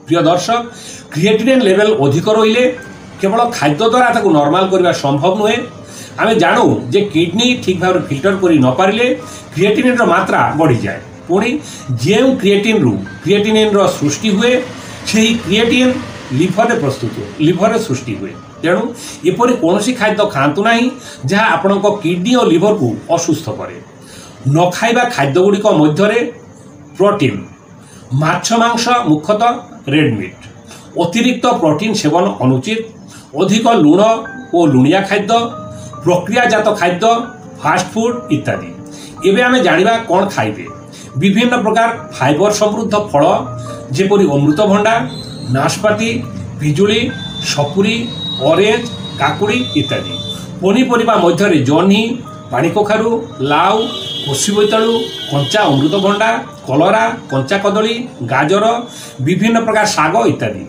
प्रिय दर्शक creatinine level अधिक रहिले केवल खाद्य द्वारा ताको नॉर्मल करबा संभव नुहे। आमे जानू जे किडनी ठीक भाव फिल्टर करि न पारिले क्रिएटिनिन रो मात्रा बढ़ी जाए। पुणी जे क्रिएटिनिन रो सृष्टि हुए सेही क्रिएटिन लिभर सृष्टि हुए। तेणु एपरि कौन खाद्य खातु ना जहाँ आपण किडनी और लिभर को असुस्थ करे। न खाइबा खाद्य गुड़िक मध्य प्रोटीन माछ मांस मुख्यतः रेड मीट अतिरिक्त प्रोटीन सेवन अनुचित, अधिक लुण और लुणिया खाद्य, प्रक्रियाजात खाद्य, फास्ट फूड इत्यादि। एबे आमे जानिबा कौन खाइबे। विभिन्न प्रकार फाइबर समृद्ध फल जेपरि अमृतभंडा, नाशपाती, पिजुली, सपुरी, ऑरेंज, काकुड़ी इत्यादि। पनीपरिबा मध्य जह्नी, पानी कखारु, लाउ, कोसी बोईतालु, कंचा अमृतभंडा, कलरा, कंचा कदली, गाजर, विभिन्न प्रकार शाग इत्यादि।